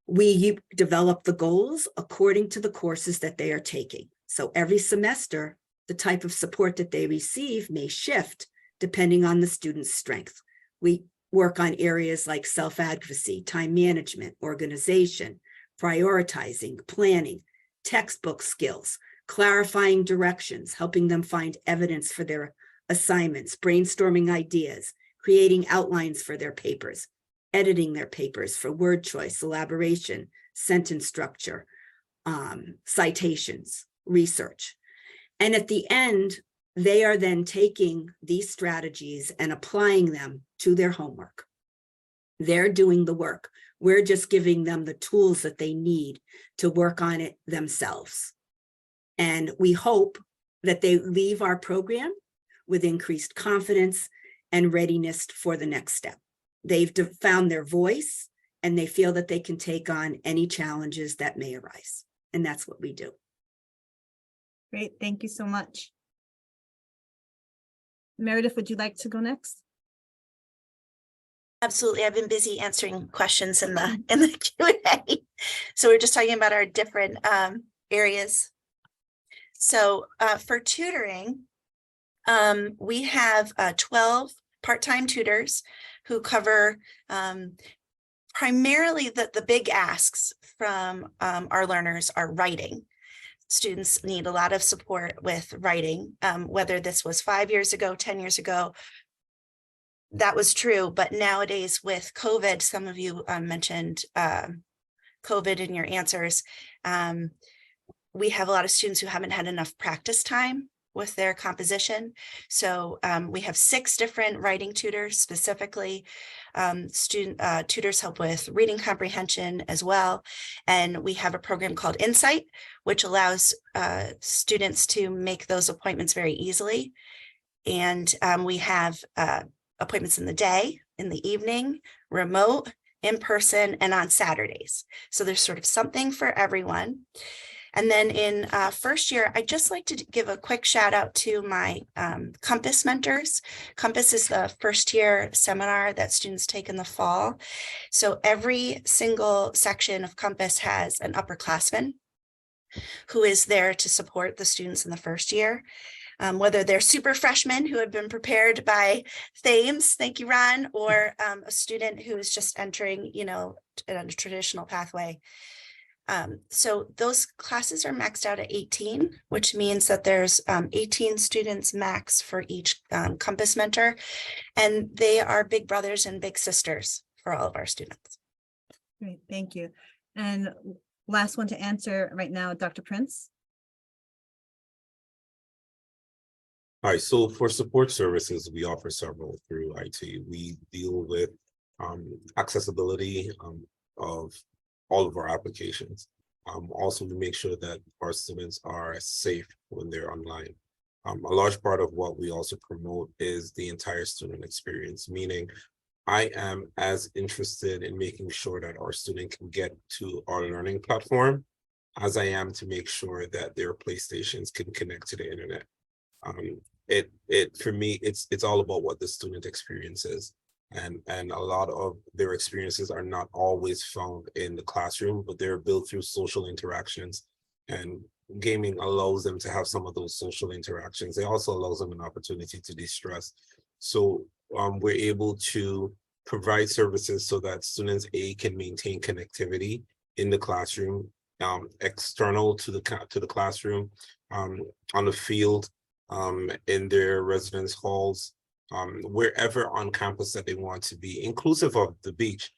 We develop the goals according to the courses that they are taking. So every semester, the type of support that they receive may shift depending on the student's strength. We work on areas like self-advocacy, time management, organization, prioritizing, planning, textbook skills, clarifying directions, helping them find evidence for their assignments, brainstorming ideas, creating outlines for their papers, editing their papers for word choice, elaboration, sentence structure, citations, research. And at the end, they are then taking these strategies and applying them to their homework. They're doing the work. We're just giving them the tools that they need to work on it themselves. And we hope that they leave our program with increased confidence and readiness for the next step. They've found their voice and they feel that they can take on any challenges that may arise. And that's what we do. Great, thank you so much. Meredith, would you like to go next? Absolutely. I've been busy answering questions in the Q&A. So we're just talking about our different areas. So for tutoring, we have 12 part-time tutors who cover primarily the big asks from our learners are writing. Students need a lot of support with writing, whether this was 5 years ago, 10 years ago. That was true, but nowadays with COVID, some of you mentioned COVID in your answers. We have a lot of students who haven't had enough practice time with their composition. So we have 6 different writing tutors specifically. Tutors help with reading comprehension as well. And we have a program called Insight, which allows students to make those appointments very easily. And we have appointments in the day, in the evening, remote, in person, and on Saturdays. So there's sort of something for everyone. And then in first year, I'd just like to give a quick shout out to my Compass mentors. Compass is the first year seminar that students take in the fall. So every single section of Compass has an upperclassman who is there to support the students in the first year. Whether they're super freshmen who have been prepared by Thames, thank you, Ron, or a student who is just entering, a traditional pathway. So those classes are maxed out at 18, which means that there's 18 students max for each Compass mentor, and they are big brothers and big sisters for all of our students. Great, thank you. And last one to answer right now, Dr. Prince. All right, so for support services, we offer several through IT. We deal with accessibility of all of our applications. Also, we make sure that our students are safe when they're online. A large part of what we also promote is the entire student experience, meaning I am as interested in making sure that our student can get to our learning platform as I am to make sure that their PlayStations can connect to the internet. For me, it's all about what the student experience is. And a lot of their experiences are not always found in the classroom, but they're built through social interactions, and gaming allows them to have some of those social interactions. It also allows them an opportunity to de-stress. So we're able to provide services so that students can maintain connectivity in the classroom, external to the classroom, on the field, in their residence halls, wherever on campus that they want to be, inclusive of the beach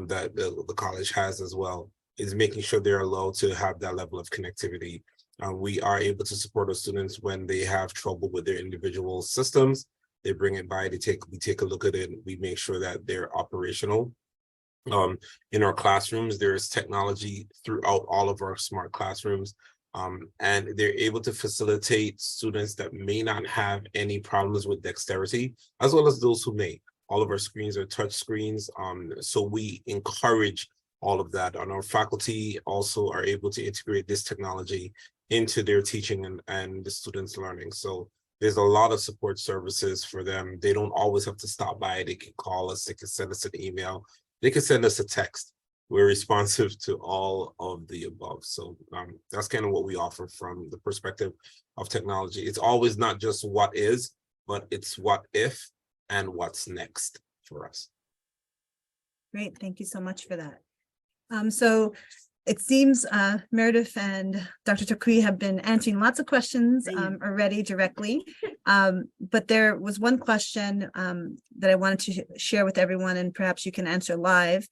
that the college has as well, is making sure they're allowed to have that level of connectivity. We are able to support our students when they have trouble with their individual systems. They bring it by, we take a look at it, we make sure that they're operational. In our classrooms, there's technology throughout all of our smart classrooms. And they're able to facilitate students that may not have any problems with dexterity, as well as those who may. All of our screens are touch screens, so we encourage all of that. And our faculty also are able to integrate this technology into their teaching and the students' learning. So there's a lot of support services for them. They don't always have to stop by. They can call us, they can send us an email, they can send us a text. We're responsive to all of the above. So that's kind of what we offer from the perspective of technology. It's always not just what is, but it's what if and what's next for us. Great, thank you so much for that. So it seems Meredith and Dr. Takui have been answering lots of questions already directly, but there was one question that I wanted to share with everyone, and perhaps you can answer live.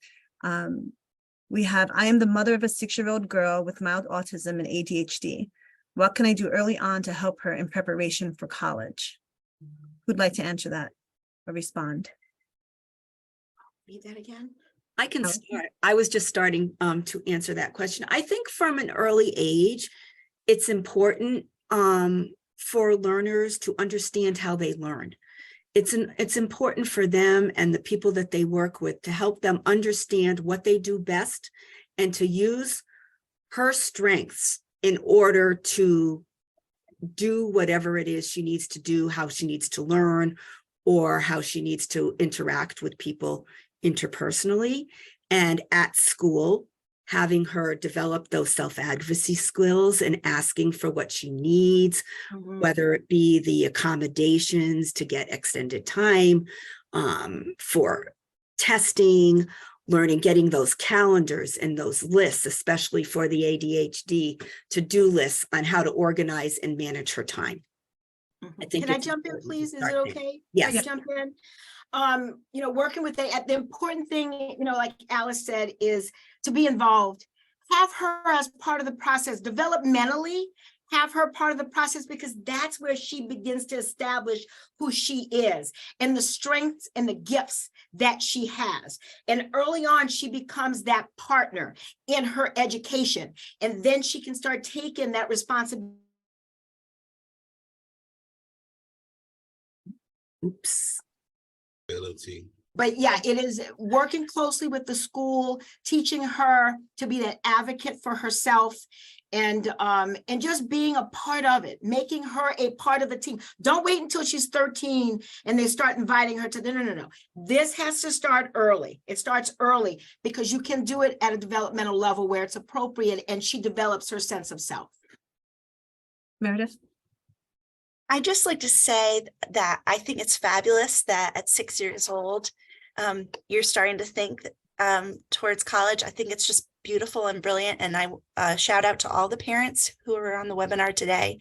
We have, I am the mother of a 6-year-old girl with mild autism and ADHD. What can I do early on to help her in preparation for college? Who'd like to answer that or respond? Read that again. I can start. I was just starting to answer that question. I think from an early age, it's important for learners to understand how they learn. It's important for them and the people that they work with to help them understand what they do best and to use her strengths in order to do whatever it is she needs to do, how she needs to learn, or how she needs to interact with people interpersonally. And at school, having her develop those self-advocacy skills and asking for what she needs, whether it be the accommodations to get extended time for testing, learning, getting those calendars and those lists, especially for the ADHD to-do lists on how to organize and manage her time. I think Can I jump in, please? Is it okay? Yes. Can I jump in? You know, working with the important thing, you know, like Alice said, is to be involved. Have her as part of the process, developmentally, have her part of the process, because that's where she begins to establish who she is and the strengths and the gifts that she has. And early on, she becomes that partner in her education. And then she can start taking that responsibility. Oops. But yeah, it is working closely with the school, teaching her to be that advocate for herself, and just being a part of it, making her a part of the team. Don't wait until she's 13 and they start inviting her to no. This has to start early. It starts early because you can do it at a developmental level where it's appropriate and she develops her sense of self. Meredith? I just like to say that I think it's fabulous that at 6 years old, you're starting to think towards college. I think it's just beautiful and brilliant. And I shout out to all the parents who are on the webinar today.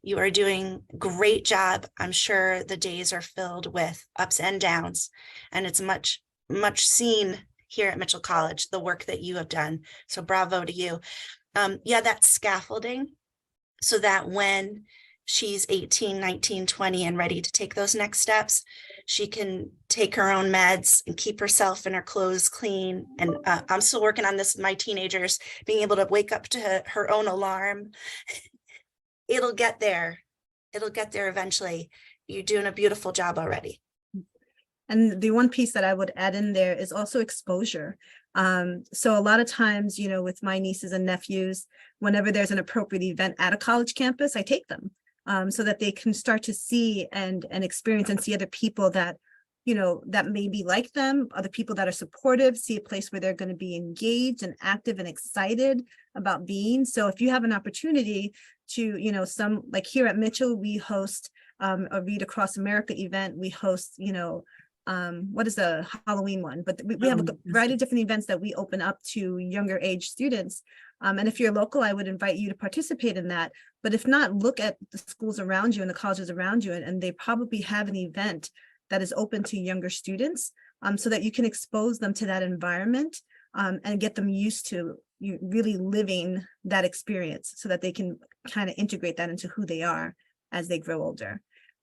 You are doing a great job. I'm sure the days are filled with ups and downs, and it's much seen here at Mitchell College, the work that you have done. So bravo to you. Yeah, that's scaffolding so that when she's 18, 19, 20 and ready to take those next steps, she can take her own meds and keep herself and her clothes clean. And I'm still working on this with my teenagers, being able to wake up to her own alarm. It'll get there. It'll get there eventually. You're doing a beautiful job already. And the one piece that I would add in there is also exposure. So a lot of times, you know, with my nieces and nephews, whenever there's an appropriate event at a college campus, I take them. So that they can start to see and experience and see other people that, you know, that may be like them, other people that are supportive, see a place where they're going to be engaged and active and excited about being. So if you have an opportunity to, you know, some like here at Mitchell, we host a Read Across America event. We host, you know, what is the Halloween one? But we have a variety of different events that we open up to younger age students. And if you're local, I would invite you to participate in that. But if not, look at the schools around you and the colleges around you, and they probably have an event that is open to younger students, so that you can expose them to that environment and get them used to really living that experience so that they can kind of integrate that into who they are as they grow older.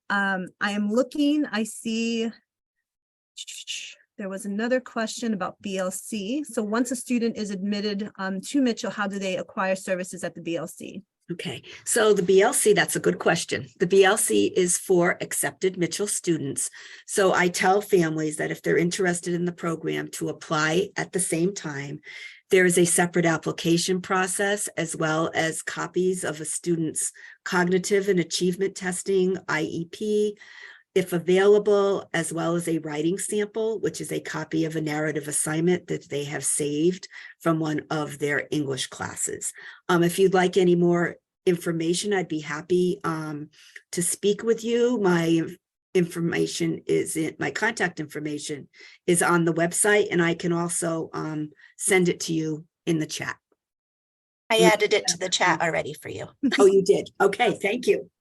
I am looking, I see there was another question about BLC. So once a student is admitted to Mitchell, how do they acquire services at the BLC? Okay, so the BLC, that's a good question. The BLC is for accepted Mitchell students. So I tell families that if they're interested in the program to apply at the same time. There is a separate application process as well as copies of a student's cognitive and achievement testing, IEP, if available, as well as a writing sample, which is a copy of a narrative assignment that they have saved from one of their English classes. If you'd like any more information, I'd be happy to speak with you. My contact information is on the website, and I can also send it to you in the chat. I added it to the chat already for you. Oh, you did? Okay, thank you.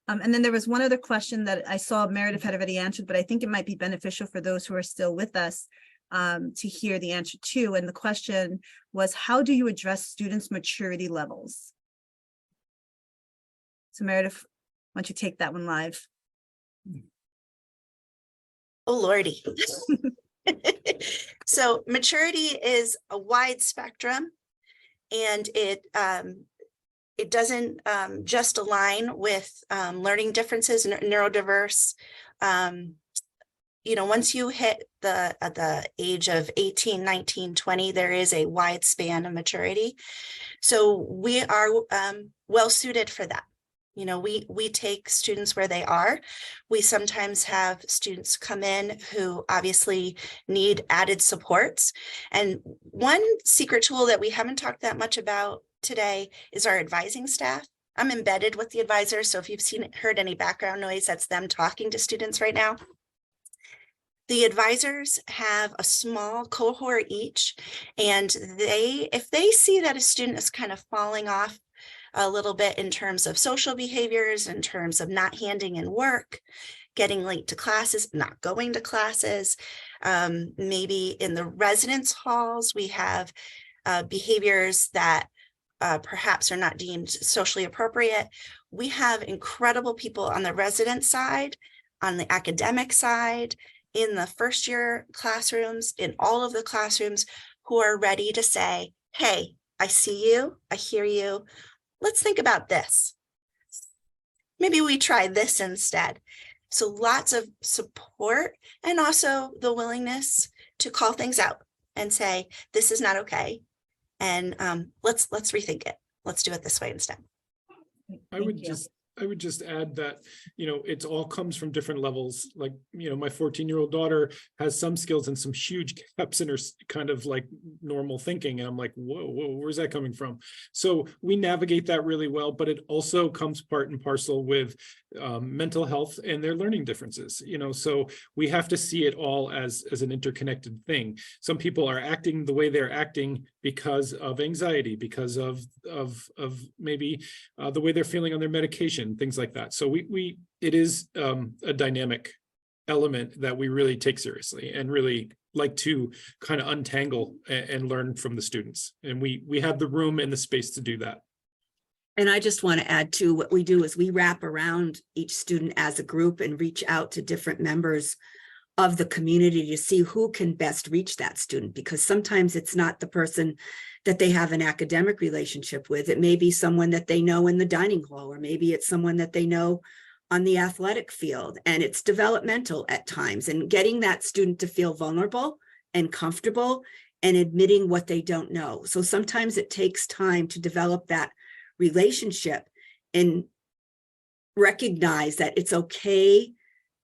And then there was one other question that I saw Meredith had already answered, but I think it might be beneficial for those who are still with us to hear the answer to. And the question was, how do you address students' maturity levels? So Meredith, why don't you take that one live? Oh, Lordy. So maturity is a wide spectrum, and it it doesn't just align with learning differences and neurodiverse. You know, once you hit at the age of 18, 19, 20, there is a wide span of maturity. So we are well suited for that. You know, we take students where they are. We sometimes have students come in who obviously need added supports. And one secret tool that we haven't talked that much about today is our advising staff. I'm embedded with the advisors, so if you've heard any background noise, that's them talking to students right now. The advisors have a small cohort each, and if they see that a student is kind of falling off a little bit in terms of social behaviors, in terms of not handing in work, getting late to classes, not going to classes, maybe in the residence halls, we have behaviors that perhaps are not deemed socially appropriate. We have incredible people on the resident side, on the academic side, in the first year classrooms, in all of the classrooms, who are ready to say, hey, I see you, I hear you. Let's think about this. Maybe we try this instead. So lots of support, and also the willingness to call things out and say, this is not okay. And let's rethink it. Let's do it this way instead. I would just add that, you know, it all comes from different levels. Like, you know, my 14-year-old daughter has some skills and some huge gaps in her kind of like normal thinking. And I'm like, whoa, where's that coming from? So we navigate that really well, but it also comes part and parcel with mental health and their learning differences, you know, so we have to see it all as an interconnected thing. Some people are acting the way they're acting because of anxiety, because of maybe the way they're feeling on their medication, things like that. So it is a dynamic element that we really take seriously and really like to kind of untangle and learn from the students. And we have the room and the space to do that. And I just want to add to what we do is we wrap around each student as a group and reach out to different members of the community to see who can best reach that student, because sometimes it's not the person that they have an academic relationship with. It may be someone that they know in the dining hall, or maybe it's someone that they know on the athletic field, and it's developmental at times. And getting that student to feel vulnerable and comfortable and admitting what they don't know. So sometimes it takes time to develop that relationship and recognize that it's okay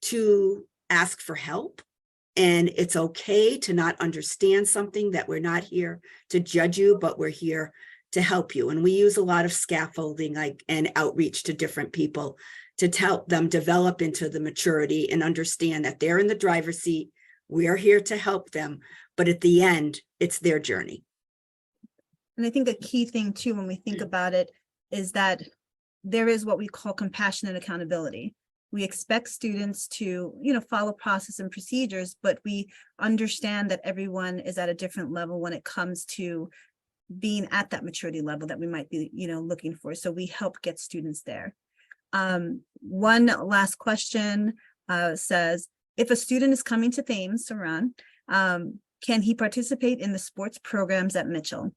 to ask for help, and it's okay to not understand something, that we're not here to judge you, but we're here to help you. And we use a lot of scaffolding and outreach to different people to help them develop into the maturity and understand that they're in the driver's seat. We are here to help them, but at the end, it's their journey. And I think a key thing too, when we think about it, is that there is what we call compassionate accountability. We expect students to, you know, follow process and procedures, but we understand that everyone is at a different level when it comes to being at that maturity level that we might be, you know, looking for. So we help get students there. One last question says, if a student is coming to Thames, Saran, can he participate in the sports programs at Mitchell?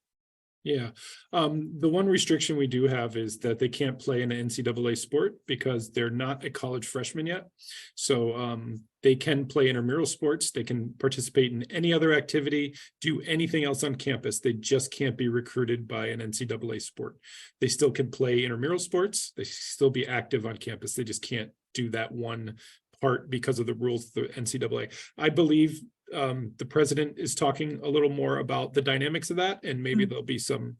Yeah, the one restriction we do have is that they can't play in an NCAA sport because they're not a college freshman yet. So they can play intramural sports. They can participate in any other activity, do anything else on campus. They just can't be recruited by an NCAA sport. They still can play intramural sports. They still be active on campus. They just can't do that one part because of the rules of the NCAA. I believe the president is talking a little more about the dynamics of that, and maybe there'll be some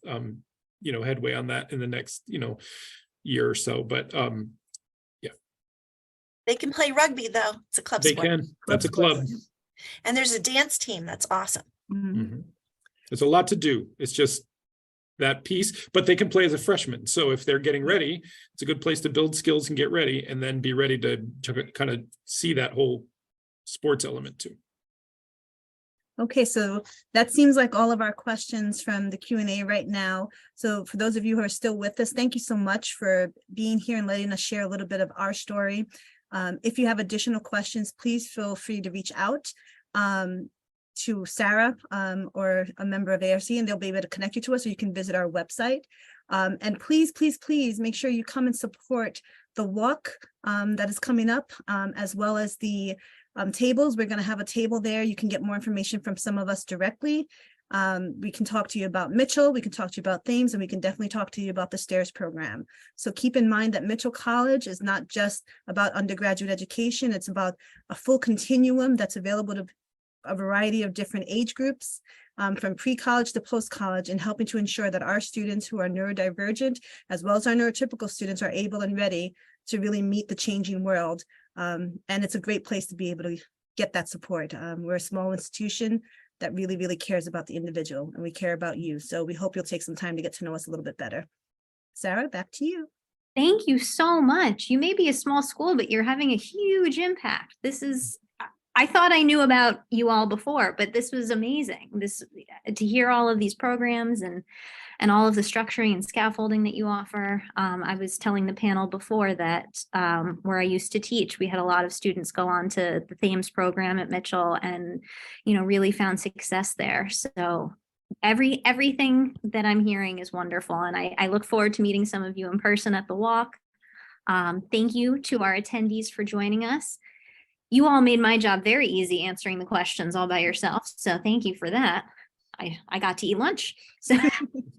you know, headway on that in the next, you know, year or so. But yeah, they can play rugby though. It's a club sport. They can. That's a club. And there's a dance team. That's awesome. Mm-hmm. There's a lot to do. It's just that piece, but they can play as a freshman. So if they're getting ready, it's a good place to build skills and get ready, and then be ready to kind of see that whole sports element too. Okay, so that seems like all of our questions from the Q&A right now. So for those of you who are still with us, thank you so much for being here and letting us share a little bit of our story. If you have additional questions, please feel free to reach out. to Sarah or a member of ARC, and they'll be able to connect you to us, or you can visit our website. And please, please, please make sure you come and support the walk that is coming up, as well as the tables. We're going to have a table there. You can get more information from some of us directly. We can talk to you about Mitchell, we can talk to you about Thames, and we can definitely talk to you about the STAIRS program. So keep in mind that Mitchell College is not just about undergraduate education, it's about a full continuum that's available to a variety of different age groups, from pre-college to post-college, and helping to ensure that our students who are neurodivergent, as well as our neurotypical students, are able and ready to really meet the changing world. And it's a great place to be able to get that support. We're a small institution that really, really cares about the individual, and we care about you. So we hope you'll take some time to get to know us a little bit better. Sarah, back to you. Thank you so much. You may be a small school, but you're having a huge impact. I thought I knew about you all before, but this was amazing. To hear all of these programs and all of the structuring and scaffolding that you offer. I was telling the panel before that where I used to teach, we had a lot of students go on to the Thames program at Mitchell and, really found success there. So everything that I'm hearing is wonderful. And I look forward to meeting some of you in person at the walk. Thank you to our attendees for joining us. You all made my job very easy answering the questions all by yourself. So thank you for that. I got to eat lunch, so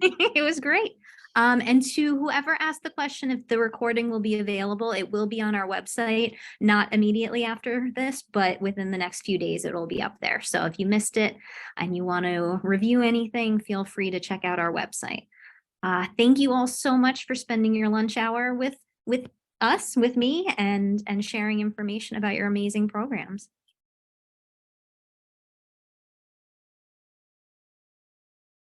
it was great. And to whoever asked the question, if the recording will be available, it will be on our website, not immediately after this, but within the next few days, it'll be up there. So if you missed it and you want to review anything, feel free to check out our website. Thank you all so much for spending your lunch hour with us, with me, and sharing information about your amazing programs.